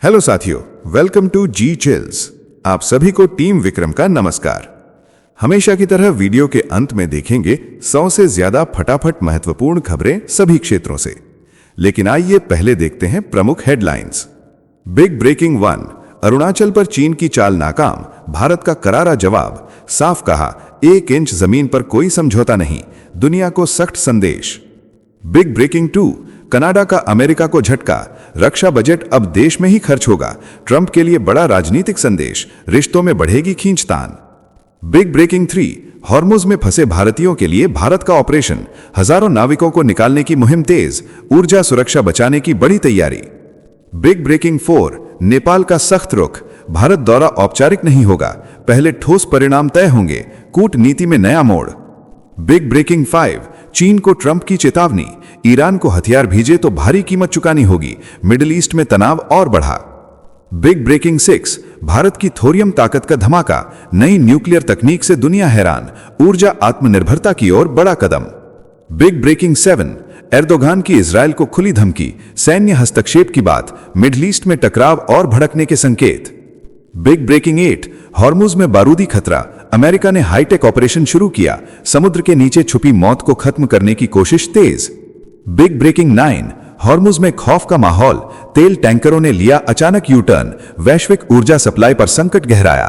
Hello साथियों, welcome to ji chills. आप सभी को टीम विक्रम का नमस्कार। हमेशा की तरह वीडियो के अंत में देखेंगे 100 से ज्यादा फटाफट महत्वपूर्ण खबरें सभी क्षेत्रों से। लेकिन आइए पहले देखते हैं प्रमुख हेडलाइंस। बिग ब्रेकिंग 1, अरुणाचल पर चीन की चाल नाकाम, भारत का करारा जवाब। साफ कहा, 1 इंच जमीन पर कोई समझौता नहीं, दुनिया को सख्त संदेश। बिग ब्रेकिंग 2, कनाडा का अमेरिका को झटका, रक्षा बजट अब देश में ही खर्च होगा, ट्रंप के लिए बड़ा राजनीतिक संदेश, रिश्तों में बढ़ेगी खींचतान। बिग ब्रेकिंग 3, हॉर्मुज में फंसे भारतीयों के लिए भारत का ऑपरेशन, हजारों नाविकों को निकालने की मुहिम तेज, ऊर्जा सुरक्षा बचाने की बड़ी तैयारी। बिग ब्रेकिंग 4, नेपाल का सख्त रुख, भारत दौरा औपचारिक नहीं होगा, पहले ठोस परिणाम तय होंगे, कूटनीति में नया मोड़। बिग ब्रेकिंग 5, चीन को ट्रंप की चेतावनी, ईरान को हथियार भेजे तो भारी कीमत चुकानी होगी, मिडिल ईस्ट में तनाव और बढ़ा। बिग ब्रेकिंग 6, भारत की थोरियम ताकत का धमाका, नई न्यूक्लियर तकनीक से दुनिया हैरान, ऊर्जा आत्मनिर्भरता की ओर बड़ा कदम। बिग ब्रेकिंग 7, एर्दोगान की इजराइल को खुली धमकी, सैन्य हस्तक्षेप की बात, मिडिल ईस्ट में टकराव और भड़कने के संकेत। बिग ब्रेकिंग 8, हॉर्मुज में बारूदी खतरा, अमेरिका ने हाईटेक ऑपरेशन शुरू किया, समुद्र के नीचे छुपी मौत को खत्म करने की कोशिश तेज। बिग ब्रेकिंग 9, हॉर्मुज में खौफ का माहौल, तेल टैंकरों ने लिया अचानक यू टर्न, वैश्विक ऊर्जा सप्लाई पर संकट गहराया।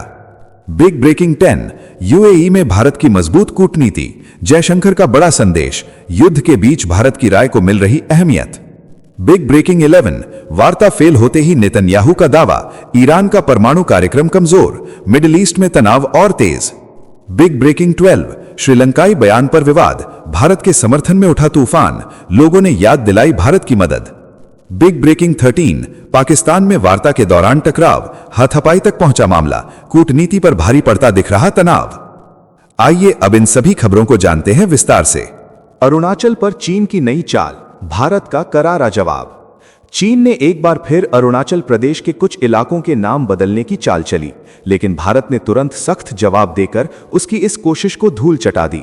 बिग ब्रेकिंग 10, यूएई में भारत की मजबूत कूटनीति, जयशंकर का बड़ा संदेश, युद्ध के बीच भारत की राय को मिल रही अहमियत। बिग ब्रेकिंग 11, वार्ता फेल होते ही नेतन्याहू का दावा, ईरान का परमाणु कार्यक्रम कमजोर, मिडिल ईस्ट में तनाव और तेज। बिग ब्रेकिंग 12, श्रीलंकाई बयान पर विवाद, भारत के समर्थन में उठा तूफान, लोगों ने याद दिलाई भारत की मदद। बिग ब्रेकिंग 13, पाकिस्तान में वार्ता के दौरान टकराव, हाथापाई तक पहुंचा मामला, कूटनीति पर भारी पड़ता दिख रहा तनाव। आइए अब इन सभी खबरों को जानते हैं विस्तार से। अरुणाचल पर चीन की नई चाल, भारत का करारा जवाब। चीन ने एक बार फिर अरुणाचल प्रदेश के कुछ इलाकों के नाम बदलने की चाल चली, लेकिन भारत ने तुरंत सख्त जवाब देकर उसकी इस कोशिश को धूल चटा दी।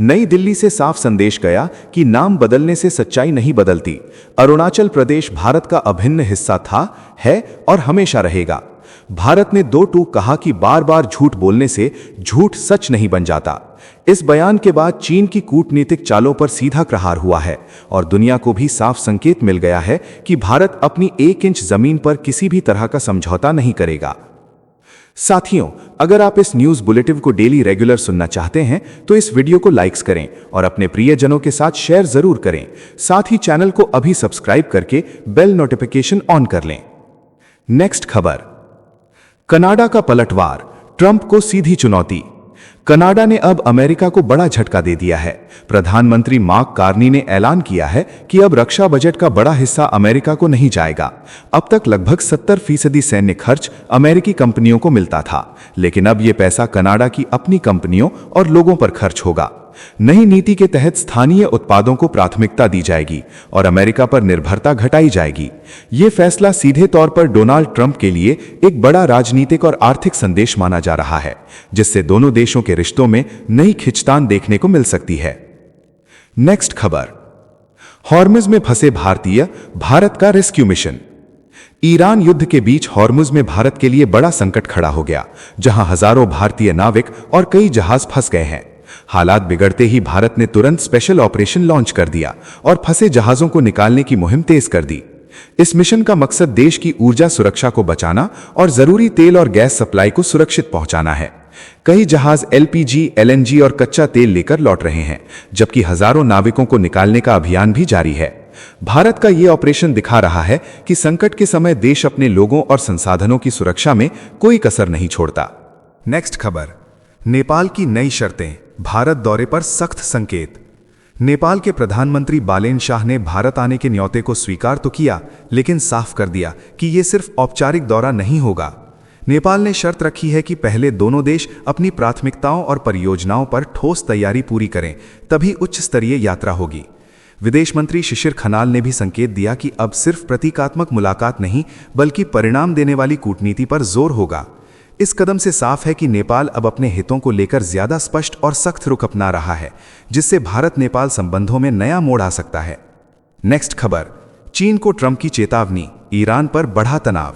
नई दिल्ली से साफ संदेश गया कि नाम बदलने से सच्चाई नहीं बदलती। अरुणाचल प्रदेश भारत का अभिन्न हिस्सा था, है और हमेशा रहेगा। भारत ने दो टूक कहा कि बार बार झूठ बोलने से झूठ सच नहीं बन जाता। इस बयान के बाद चीन की कूटनीतिक चालों पर सीधा प्रहार हुआ है और दुनिया को भी साफ संकेत मिल गया है कि भारत अपनी 1 इंच जमीन पर किसी भी तरह का समझौता नहीं करेगा। साथियों, अगर आप इस न्यूज बुलेटिन को डेली रेगुलर सुनना चाहते हैं तो इस वीडियो को लाइक्स करें और अपने प्रियजनों के साथ शेयर जरूर करें। साथ ही चैनल को अभी सब्सक्राइब करके बेल नोटिफिकेशन ऑन कर लें। नेक्स्ट खबर, कनाडा का पलटवार, ट्रंप को सीधी चुनौती। कनाडा ने अब अमेरिका को बड़ा झटका दे दिया है। प्रधानमंत्री मार्क कार्नी ने ऐलान किया है कि अब रक्षा बजट का बड़ा हिस्सा अमेरिका को नहीं जाएगा। अब तक लगभग 70% सैन्य खर्च अमेरिकी कंपनियों को मिलता था, लेकिन अब यह पैसा कनाडा की अपनी कंपनियों और लोगों पर खर्च होगा। नई नीति के तहत स्थानीय उत्पादों को प्राथमिकता दी जाएगी और अमेरिका पर निर्भरता घटाई जाएगी। यह फैसला सीधे तौर पर डोनाल्ड ट्रंप के लिए एक बड़ा राजनीतिक और आर्थिक संदेश माना जा रहा है, जिससे दोनों देशों के रिश्तों में नई खिंचतान देखने को मिल सकती है। नेक्स्ट खबर, हॉर्मुज में फंसे भारतीय, भारत का रेस्क्यू मिशन। ईरान युद्ध के बीच हॉर्मुज में भारत के लिए बड़ा संकट खड़ा हो गया, जहां हजारों भारतीय नाविक और कई जहाज फंस गए हैं। हालात बिगड़ते ही भारत ने तुरंत स्पेशल ऑपरेशन लॉन्च कर दिया और फंसे जहाजों को निकालने की मुहिम तेज कर दी। इस मिशन का मकसद देश की ऊर्जा सुरक्षा को बचाना और जरूरी तेल और गैस सप्लाई को सुरक्षित पहुंचाना है। कई जहाज एलपीजी, एलएनजी और कच्चा तेल लेकर लौट रहे हैं, जबकि हजारों नाविकों को निकालने का अभियान भी जारी है। भारत का यह ऑपरेशन दिखा रहा है कि संकट के समय देश अपने लोगों और संसाधनों की सुरक्षा में कोई कसर नहीं छोड़ता। नेक्स्ट खबर, नेपाल की नई शर्तें, भारत दौरे पर सख्त संकेत। नेपाल के प्रधानमंत्री बालेन शाह ने भारत आने के न्योते को स्वीकार तो किया, लेकिन साफ कर दिया कि यह सिर्फ औपचारिक दौरा नहीं होगा। नेपाल ने शर्त रखी है कि पहले दोनों देश अपनी प्राथमिकताओं और परियोजनाओं पर ठोस तैयारी पूरी करें, तभी उच्च स्तरीय यात्रा होगी। विदेश मंत्री शिशिर खनाल ने भी संकेत दिया कि अब सिर्फ प्रतीकात्मक मुलाकात नहीं, बल्कि परिणाम देने वाली कूटनीति पर जोर होगा। इस कदम से साफ है कि नेपाल अब अपने हितों को लेकर ज्यादा स्पष्ट और सख्त रुख अपना रहा है, जिससे भारत नेपाल संबंधों में नया मोड़ आ सकता है। नेक्स्ट खबर, चीन को ट्रंप की चेतावनी, ईरान पर बढ़ा तनाव।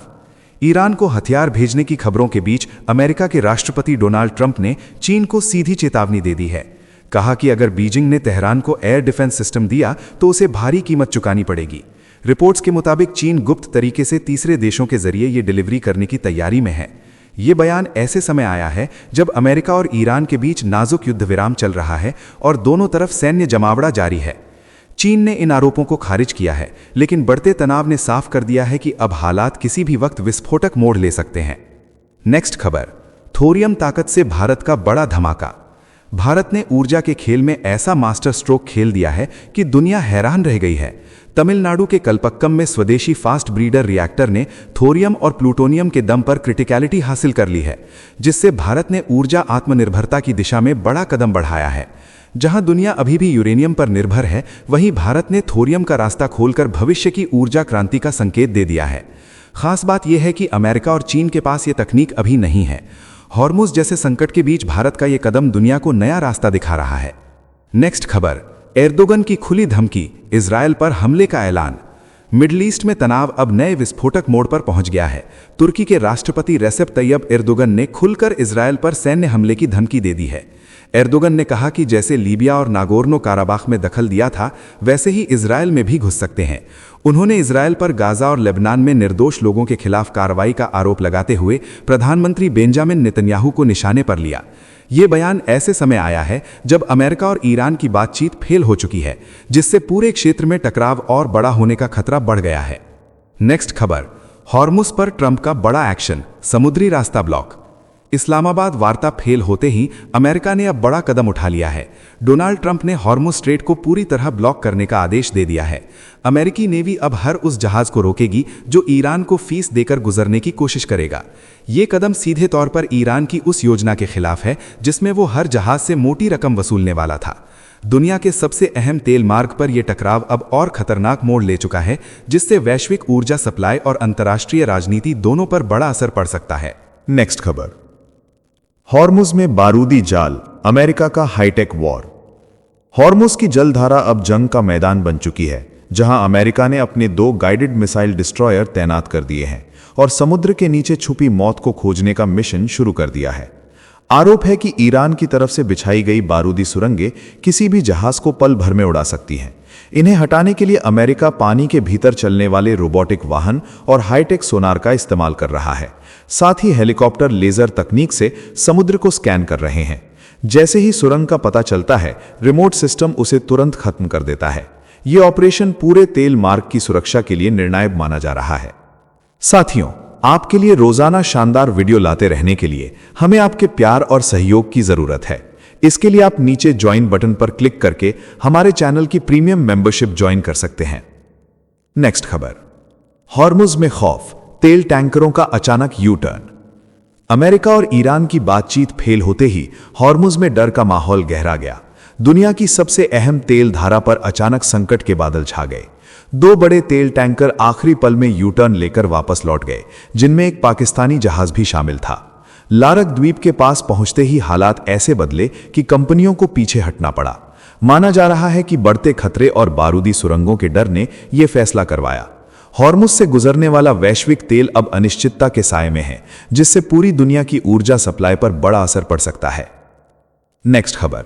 ईरान को हथियार भेजने की खबरों के बीच अमेरिका के राष्ट्रपति डोनाल्ड ट्रंप ने चीन को सीधी चेतावनी दे दी है। कहा कि अगर बीजिंग ने तेहरान को एयर डिफेंस सिस्टम दिया तो उसे भारी कीमत चुकानी पड़ेगी। रिपोर्ट्स के मुताबिक चीन गुप्त तरीके से तीसरे देशों के जरिए ये डिलीवरी करने की तैयारी में है। ये बयान ऐसे समय आया है जब अमेरिका और ईरान के बीच नाजुक युद्ध विराम चल रहा है और दोनों तरफ सैन्य जमावड़ा जारी है। चीन ने इन आरोपों को खारिज किया है, लेकिन बढ़ते तनाव ने साफ कर दिया है कि अब हालात किसी भी वक्त विस्फोटक मोड़ ले सकते हैं। नेक्स्ट खबर, थोरियम ताकत से भारत का बड़ा धमाका। भारत ने ऊर्जा के खेल में ऐसा मास्टर स्ट्रोक खेल दिया है कि दुनिया हैरान रह गई है। तमिलनाडु के कल्पक्कम में स्वदेशी फास्ट ब्रीडर रिएक्टर ने थोरियम और प्लूटोनियम के दम पर क्रिटिकलिटी हासिल कर ली है, जिससे भारत ने ऊर्जा आत्मनिर्भरता की दिशा में बड़ा कदम बढ़ाया है। जहां दुनिया अभी भी यूरेनियम पर निर्भर है, वहीं भारत ने थोरियम का रास्ता खोलकर भविष्य की ऊर्जा क्रांति का संकेत दे दिया है। खास बात यह है कि अमेरिका और चीन के पास यह तकनीक अभी नहीं है। हॉर्मुज जैसे संकट के बीच भारत का यह कदम दुनिया को नया रास्ता दिखा रहा है। नेक्स्ट खबर, एर्दोगन की खुली धमकी, इजरायल पर हमले का ऐलान। मिडल ईस्ट में तनाव अब नए विस्फोटक मोड़ पर पहुंच गया है। तुर्की के राष्ट्रपति रेसेप तैयब एर्दोगन ने खुलकर इजरायल पर सैन्य हमले की धमकी दे दी है। एर्दोगन ने कहा कि जैसे लीबिया और नागोर्नो काराबाख में दखल दिया था, वैसे ही इजरायल में भी घुस सकते हैं। उन्होंने इजरायल पर गाजा और लेबनान में निर्दोष लोगों के खिलाफ कार्रवाई का आरोप लगाते हुए प्रधानमंत्री बेंजामिन नेतन्याहू को निशाने पर लिया। ये बयान ऐसे समय आया है जब अमेरिका और ईरान की बातचीत फेल हो चुकी है, जिससे पूरे क्षेत्र में टकराव और बड़ा होने का खतरा बढ़ गया है। नेक्स्ट खबर, हॉर्मुज पर ट्रंप का बड़ा एक्शन, समुद्री रास्ता ब्लॉक। इस्लामाबाद वार्ता फेल होते ही अमेरिका ने अब बड़ा कदम उठा लिया है। डोनाल्ड ट्रंप ने हॉर्मुज स्ट्रेट को पूरी तरह ब्लॉक करने का आदेश दे दिया है। अमेरिकी नेवी अब हर उस जहाज को रोकेगी जो ईरान को फीस देकर गुजरने की कोशिश करेगा। ये कदम सीधे तौर पर ईरान की उस योजना के खिलाफ है जिसमें वो हर जहाज से मोटी रकम वसूलने वाला था। दुनिया के सबसे अहम तेल मार्ग पर यह टकराव अब और खतरनाक मोड़ ले चुका है, जिससे वैश्विक ऊर्जा सप्लाई और अंतर्राष्ट्रीय राजनीति दोनों पर बड़ा असर पड़ सकता है। नेक्स्ट खबर, हॉर्मुज में बारूदी जाल, अमेरिका का हाईटेक वॉर। हॉर्मुज की जलधारा अब जंग का मैदान बन चुकी है, जहां अमेरिका ने अपने 2 गाइडेड मिसाइल डिस्ट्रॉयर तैनात कर दिए हैं और समुद्र के नीचे छुपी मौत को खोजने का मिशन शुरू कर दिया है। आरोप है कि ईरान की तरफ से बिछाई गई बारूदी सुरंगें किसी भी जहाज को पल भर में उड़ा सकती हैं। इन्हें हटाने के लिए अमेरिका पानी के भीतर चलने वाले रोबोटिक वाहन और हाईटेक सोनार का इस्तेमाल कर रहा है। साथ ही हेलीकॉप्टर लेजर तकनीक से समुद्र को स्कैन कर रहे हैं। जैसे ही सुरंग का पता चलता है, रिमोट सिस्टम उसे तुरंत खत्म कर देता है। यह ऑपरेशन पूरे तेल मार्ग की सुरक्षा के लिए निर्णायक माना जा रहा है। साथियों, आपके लिए रोजाना शानदार वीडियो लाते रहने के लिए हमें आपके प्यार और सहयोग की जरूरत है। इसके लिए आप नीचे ज्वाइन बटन पर क्लिक करके हमारे चैनल की प्रीमियम मेंबरशिप ज्वाइन कर सकते हैं। नेक्स्ट खबर, हॉर्मुज में खौफ, तेल टैंकरों का अचानक यू टर्न। अमेरिका और ईरान की बातचीत फेल होते ही हॉर्मुज में डर का माहौल गहरा गया। दुनिया की सबसे अहम तेल धारा पर अचानक संकट के बादल छा गए। 2 बड़े तेल टैंकर आखिरी पल में यू टर्न लेकर वापस लौट गए, जिनमें एक पाकिस्तानी जहाज भी शामिल था। लारक द्वीप के पास पहुंचते ही हालात ऐसे बदले कि कंपनियों को पीछे हटना पड़ा। माना जा रहा है कि बढ़ते खतरे और बारूदी सुरंगों के डर ने यह फैसला करवाया। हॉर्मुज से गुजरने वाला वैश्विक तेल अब अनिश्चितता के साए में है, जिससे पूरी दुनिया की ऊर्जा सप्लाई पर बड़ा असर पड़ सकता है। नेक्स्ट खबर,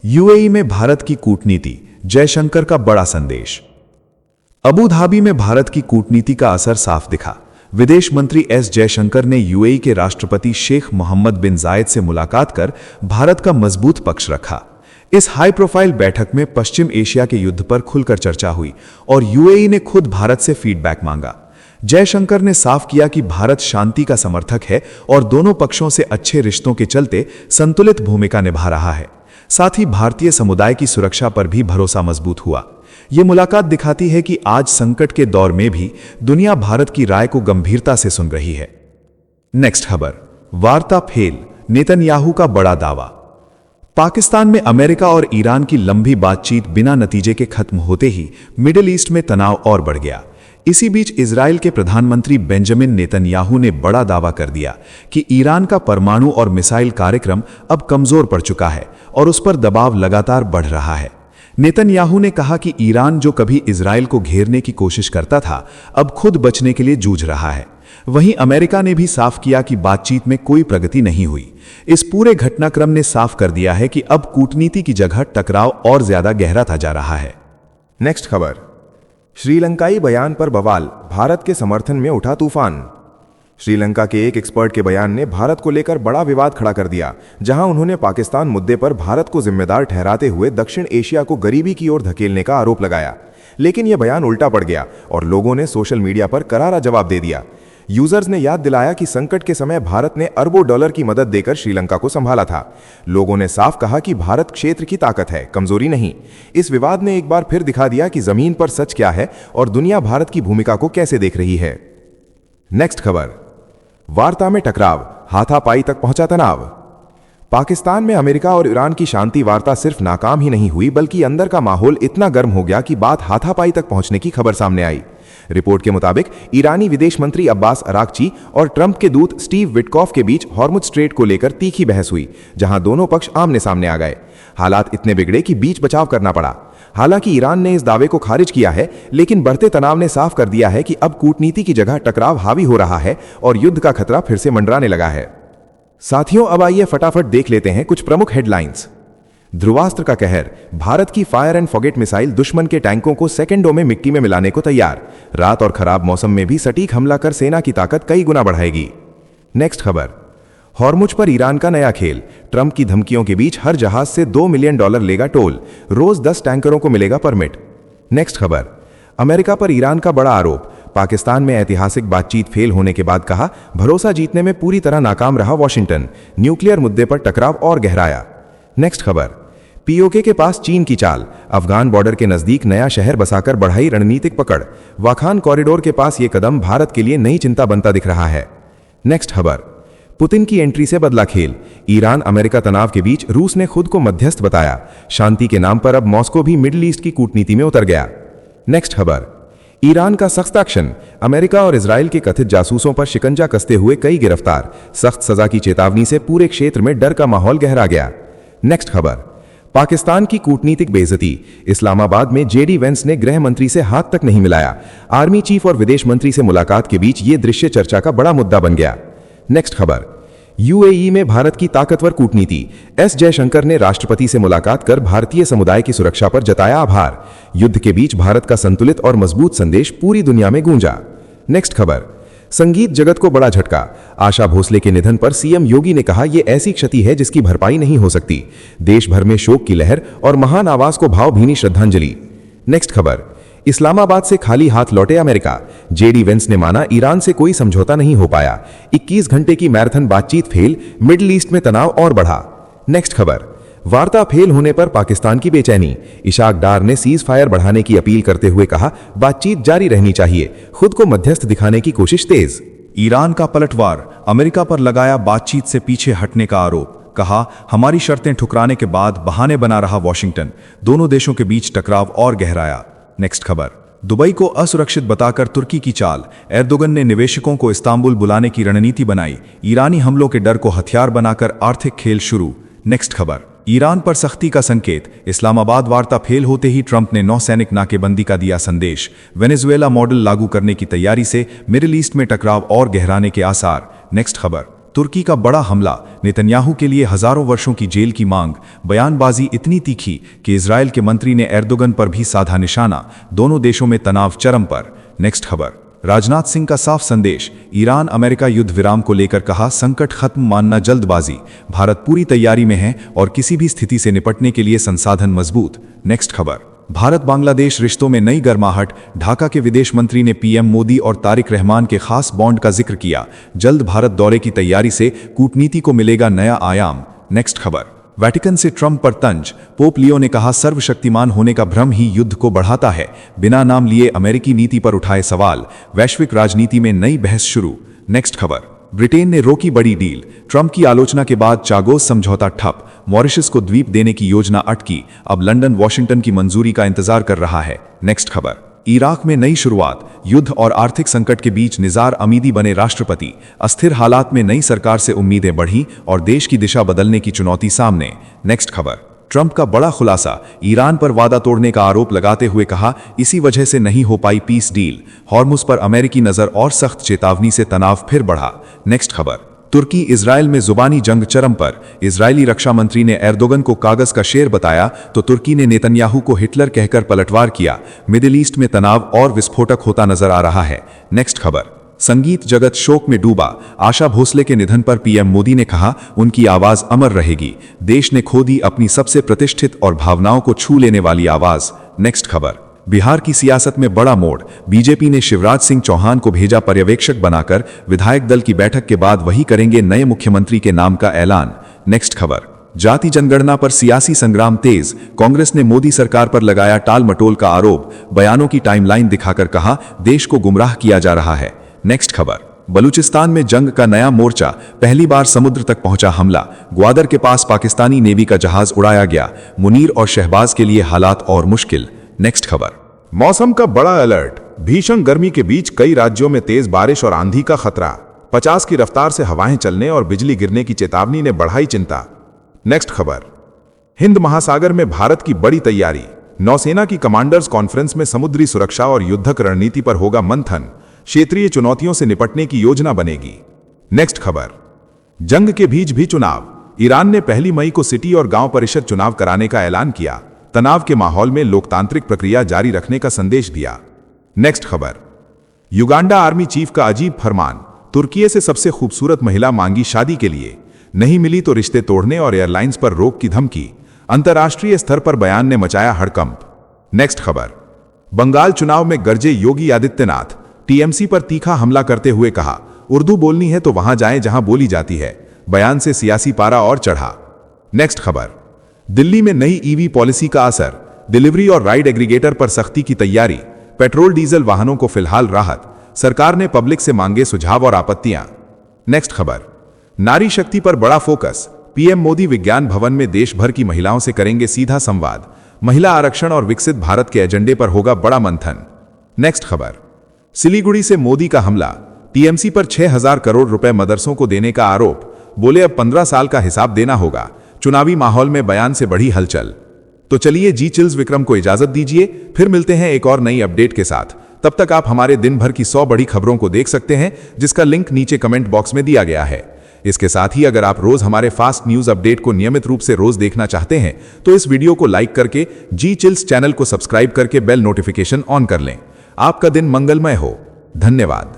यूएई में भारत की कूटनीति, जयशंकर का बड़ा संदेश। अबू धाबी में भारत की कूटनीति का असर साफ दिखा। विदेश मंत्री एस जयशंकर ने यूएई के राष्ट्रपति शेख मोहम्मद बिन जायद से मुलाकात कर भारत का मजबूत पक्ष रखा। इस हाई प्रोफाइल बैठक में पश्चिम एशिया के युद्ध पर खुलकर चर्चा हुई और यूएई ने खुद भारत से फीडबैक मांगा। जयशंकर ने साफ किया कि भारत शांति का समर्थक है और दोनों पक्षों से अच्छे रिश्तों के चलते संतुलित भूमिका निभा रहा है। साथ ही भारतीय समुदाय की सुरक्षा पर भी भरोसा मजबूत हुआ। यह मुलाकात दिखाती है कि आज संकट के दौर में भी दुनिया भारत की राय को गंभीरता से सुन रही है। नेक्स्ट खबर, वार्ता फेल, नेतन्याहू का बड़ा दावा। पाकिस्तान में अमेरिका और ईरान की लंबी बातचीत बिना नतीजे के खत्म होते ही मिडिल ईस्ट में तनाव और बढ़ गया। इसी बीच इजराइल के प्रधानमंत्री बेंजामिन नेतन्याहू ने बड़ा दावा कर दिया कि ईरान का परमाणु और मिसाइल कार्यक्रम अब कमजोर पड़ चुका है और उस पर दबाव लगातार बढ़ रहा है। नेतन्याहू ने कहा कि ईरान जो कभी इजराइल को घेरने की कोशिश करता था, अब खुद बचने के लिए जूझ रहा है। वहीं अमेरिका ने भी साफ किया कि बातचीत में कोई प्रगति नहीं हुई। इस पूरे घटनाक्रम ने साफ कर दिया है कि अब कूटनीति की जगह टकराव और ज्यादा गहराता जा रहा है। नेक्स्ट खबर, श्रीलंकाई बयान पर बवाल, भारत के समर्थन में उठा तूफान। श्रीलंका के एक एक्सपर्ट के बयान ने भारत को लेकर बड़ा विवाद खड़ा कर दिया, जहां उन्होंने पाकिस्तान मुद्दे पर भारत को जिम्मेदार ठहराते हुए दक्षिण एशिया को गरीबी की ओर धकेलने का आरोप लगाया। लेकिन यह बयान उल्टा पड़ गया और लोगों ने सोशल मीडिया पर करारा जवाब दे दिया। यूजर्स ने याद दिलाया कि संकट के समय भारत ने अरबों डॉलर की मदद देकर श्रीलंका को संभाला था। लोगों ने साफ कहा कि भारत क्षेत्र की ताकत है, कमजोरी नहीं। इस विवाद ने एक बार फिर दिखा दिया कि जमीन पर सच क्या है और दुनिया भारत की भूमिका को कैसे देख रही है। नेक्स्ट खबर, वार्ता में टकराव, हाथापाई तक पहुंचा तनाव। पाकिस्तान में अमेरिका और ईरान की शांति वार्ता सिर्फ नाकाम ही नहीं हुई, बल्कि अंदर का माहौल इतना गर्म हो गया कि बात हाथापाई तक पहुंचने की खबर सामने आई। रिपोर्ट के मुताबिक ईरानी विदेश मंत्री अब्बास अरागची और ट्रंप के दूत स्टीव विटकॉफ के बीच हॉर्मुज स्ट्रेट को लेकर तीखी बहस हुई, जहां दोनों पक्ष आमने सामने आ गए। हालात इतने बिगड़े कि बीच बचाव करना पड़ा। हालांकि ईरान ने इस दावे को खारिज किया है, लेकिन बढ़ते तनाव ने साफ कर दिया है कि अब कूटनीति की जगह टकराव हावी हो रहा है और युद्ध का खतरा फिर से मंडराने लगा है। साथियों, अब आइए फटाफट देख लेते हैं कुछ प्रमुख हेडलाइंस। ध्रुवास्त्र का कहर, भारत की फायर एंड फॉरगेट मिसाइल दुश्मन के टैंकों को सेकंडों में मिट्टी में मिलाने को तैयार। रात और खराब मौसम में भी सटीक हमला कर सेना की ताकत कई गुना बढ़ाएगी। नेक्स्ट खबर, हॉर्मुज पर ईरान का नया खेल, ट्रंप की धमकियों के बीच हर जहाज से $2 मिलियन लेगा टोल, रोज 10 टैंकरों को मिलेगा परमिट। नेक्स्ट खबर, अमेरिका पर ईरान का बड़ा आरोप, पाकिस्तान में ऐतिहासिक बातचीत फेल होने के बाद कहा भरोसा जीतने में पूरी तरह नाकाम रहा वॉशिंगटन, न्यूक्लियर मुद्दे पर टकराव और गहराया। नेक्स्ट खबर, पीओके के पास चीन की चाल, अफगान बॉर्डर के नजदीक नया शहर बसाकर बढ़ाई रणनीतिक पकड़, वाखान कॉरिडोर के पास यह कदम भारत के लिए नई चिंता बनता दिख रहा है। नेक्स्ट खबर, पुतिन की एंट्री से बदला खेल, ईरान अमेरिका तनाव के बीच रूस ने खुद को मध्यस्थ बताया, शांति के नाम पर अब मॉस्को भी मिडिल ईस्ट की कूटनीति में उतर गया। नेक्स्ट खबर, ईरान का सख्त एक्शन, अमेरिका और इजराइल के कथित जासूसों पर शिकंजा कसते हुए कई गिरफ्तार, सख्त सजा की चेतावनी से पूरे क्षेत्र में डर का माहौल गहरा गया। नेक्स्ट खबर, पाकिस्तान की कूटनीतिक बेइज्जती, इस्लामाबाद में जेडी वेंस ने गृह मंत्री से हाथ तक नहीं मिलाया, आर्मी चीफ और विदेश मंत्री से मुलाकात के बीच ये दृश्य चर्चा का बड़ा मुद्दा बन गया। नेक्स्ट खबर, यूएई में भारत की ताकतवर कूटनीति, एस जयशंकर ने राष्ट्रपति से मुलाकात कर भारतीय समुदाय की सुरक्षा पर जताया आभार, युद्ध के बीच भारत का संतुलित और मजबूत संदेश पूरी दुनिया में गूंजा। नेक्स्ट खबर, संगीत जगत को बड़ा झटका, आशा भोसले के निधन पर सीएम योगी ने कहा यह ऐसी क्षति है जिसकी भरपाई नहीं हो सकती, देश भर में शोक की लहर और महान आवाज को भावभीनी श्रद्धांजलि। नेक्स्ट खबर, इस्लामाबाद से खाली हाथ लौटे अमेरिका, जेडी वेंस ने माना ईरान से कोई समझौता नहीं हो पाया, 21 घंटे की मैराथन बातचीत फेल, मिडिल ईस्ट में तनाव और बढ़ा। नेक्स्ट खबर, वार्ता फेल होने पर पाकिस्तान की बेचैनी, इशाक डार ने सीज फायर बढ़ाने की अपील करते हुए कहा बातचीत जारी रहनी चाहिए, खुद को मध्यस्थ दिखाने की कोशिश तेज। ईरान का पलटवार, अमेरिका पर लगाया बातचीत से पीछे हटने का आरोप, कहा हमारी शर्तें ठुकराने के बाद बहाने बना रहा वॉशिंगटन, दोनों देशों के बीच टकराव और गहराया। नेक्स्ट खबर, दुबई को असुरक्षित बताकर तुर्की की चाल, एर्दोगन ने निवेशकों को इस्तांबुल बुलाने की रणनीति बनाई, ईरानी हमलों के डर को हथियार बनाकर आर्थिक खेल शुरू। नेक्स्ट खबर, ईरान पर सख्ती का संकेत, इस्लामाबाद वार्ता फेल होते ही ट्रंप ने नौसैनिक नाकेबंदी का दिया संदेश, वेनेजुएला मॉडल लागू करने की तैयारी से मिडिल ईस्ट में टकराव और गहराने के आसार। नेक्स्ट खबर, तुर्की का बड़ा हमला, नेतन्याहू के लिए हजारों वर्षों की जेल की मांग, बयानबाजी इतनी तीखी कि इजराइल के मंत्री ने एर्दोगन पर भी साधा निशाना, दोनों देशों में तनाव चरम पर। नेक्स्ट खबर, राजनाथ सिंह का साफ संदेश, ईरान अमेरिका युद्ध विराम को लेकर कहा संकट खत्म मानना जल्दबाजी, भारत पूरी तैयारी में है और किसी भी स्थिति से निपटने के लिए संसाधन मजबूत। नेक्स्ट खबर, भारत बांग्लादेश रिश्तों में नई गर्माहट, ढाका के विदेश मंत्री ने पीएम मोदी और तारिक रहमान के खास बॉन्ड का जिक्र किया, जल्द भारत दौरे की तैयारी से कूटनीति को मिलेगा नया आयाम। नेक्स्ट खबर, वेटिकन से ट्रंप पर तंज, पोप लियो ने कहा सर्वशक्तिमान होने का भ्रम ही युद्ध को बढ़ाता है, बिना नाम लिए अमेरिकी नीति पर उठाए सवाल, वैश्विक राजनीति में नई बहस शुरू। नेक्स्ट खबर, ब्रिटेन ने रोकी बड़ी डील, ट्रंप की आलोचना के बाद चागोस समझौता ठप, मॉरिशस को द्वीप देने की योजना अटकी, अब लंदन वॉशिंगटन की मंजूरी का इंतजार कर रहा है। नेक्स्ट खबर, इराक में नई शुरुआत, युद्ध और आर्थिक संकट के बीच निज़ार अमीदी बने राष्ट्रपति, अस्थिर हालात में नई सरकार से उम्मीदें बढ़ी और देश की दिशा बदलने की चुनौती सामने। नेक्स्ट खबर, ट्रंप का बड़ा खुलासा, ईरान पर वादा तोड़ने का आरोप लगाते हुए कहा, इसी वजह से नहीं हो पाई पीस डील। हॉर्मुज पर अमेरिकी नजर और सख्त चेतावनी से तनाव फिर बढ़ा। नेक्स्ट खबर, तुर्की इजराइल में जुबानी जंग चरम पर। इजरायली रक्षा मंत्री ने एर्दोगन को कागज का शेर बताया तो तुर्की ने नेतन्याहू को हिटलर कहकर पलटवार किया। मिडिल ईस्ट में तनाव और विस्फोटक होता नजर आ रहा है। नेक्स्ट खबर, संगीत जगत शोक में डूबा। आशा भोसले के निधन पर पीएम मोदी ने कहा, उनकी आवाज अमर रहेगी। देश ने खो दी अपनी सबसे प्रतिष्ठित और भावनाओं को छू लेने वाली आवाज। नेक्स्ट खबर, बिहार की सियासत में बड़ा मोड़। बीजेपी ने शिवराज सिंह चौहान को भेजा पर्यवेक्षक बनाकर। विधायक दल की बैठक के बाद वही करेंगे नए मुख्यमंत्री के नाम का ऐलान। नेक्स्ट खबर, जाति जनगणना पर सियासी संग्राम तेज। कांग्रेस ने मोदी सरकार पर लगाया टाल मटोल का आरोप। बयानों की टाइमलाइन दिखाकर कहा, देश को गुमराह किया जा रहा है। नेक्स्ट खबर, बलूचिस्तान में जंग का नया मोर्चा। पहली बार समुद्र तक पहुंचा हमला। ग्वादर के पास पाकिस्तानी नेवी का जहाज उड़ाया गया। मुनीर और शहबाज के लिए हालात और मुश्किल। नेक्स्ट खबर, मौसम का बड़ा अलर्ट। भीषण गर्मी के बीच कई राज्यों में तेज बारिश और आंधी का खतरा। 50 की रफ्तार से हवाएं चलने और बिजली गिरने की चेतावनी ने बढ़ाई चिंता। नेक्स्ट खबर, हिंद महासागर में भारत की बड़ी तैयारी। नौसेना की कमांडर्स कॉन्फ्रेंस में समुद्री सुरक्षा और युद्धक रणनीति पर होगा मंथन। क्षेत्रीय चुनौतियों से निपटने की योजना बनेगी। नेक्स्ट खबर, जंग के बीच भी चुनाव। ईरान ने 1 मई को सिटी और गांव परिषद चुनाव कराने का ऐलान किया। तनाव के माहौल में लोकतांत्रिक प्रक्रिया जारी रखने का संदेश दिया। नेक्स्ट खबर, युगांडा आर्मी चीफ का अजीब फरमान। तुर्की से सबसे खूबसूरत महिला मांगी शादी के लिए, नहीं मिली तो रिश्ते तोड़ने और एयरलाइंस पर रोक की धमकी। अंतर्राष्ट्रीय स्तर पर बयान ने मचाया हड़कंप। नेक्स्ट खबर, बंगाल चुनाव में गरजे योगी आदित्यनाथ। टीएमसी पर तीखा हमला करते हुए कहा, उर्दू बोलनी है तो वहां जाएं जहां बोली जाती है। बयान से सियासी पारा और चढ़ा। नेक्स्ट खबर, दिल्ली में नई ईवी पॉलिसी का असर। डिलीवरी और राइड एग्रीगेटर पर सख्ती की तैयारी। पेट्रोल डीजल वाहनों को फिलहाल राहत। सरकार ने पब्लिक से मांगे सुझाव और आपत्तियां। नेक्स्ट खबर, नारी शक्ति पर बड़ा फोकस। पीएम मोदी विज्ञान भवन में देश भर की महिलाओं से करेंगे सीधा संवाद। महिला आरक्षण और विकसित भारत के एजेंडे पर होगा बड़ा मंथन। नेक्स्ट खबर, सिलीगुड़ी से मोदी का हमला। टीएमसी पर 6,000 करोड़ रुपए मदरसों को देने का आरोप। बोले अब 15 साल का हिसाब देना होगा। चुनावी माहौल में बयान से बढ़ी हलचल। तो चलिए जी चिल्स विक्रम को इजाजत दीजिए, फिर मिलते हैं एक और नई अपडेट के साथ। तब तक आप हमारे दिन भर की 100 बड़ी खबरों को देख सकते हैं, जिसका लिंक नीचे कमेंट बॉक्स में दिया गया है। इसके साथ ही अगर आप रोज हमारे फास्ट न्यूज अपडेट को नियमित रूप से रोज देखना चाहते हैं तो इस वीडियो को लाइक करके जी चिल्स चैनल को सब्सक्राइब करके बेल नोटिफिकेशन ऑन कर लें। आपका दिन मंगलमय हो। धन्यवाद।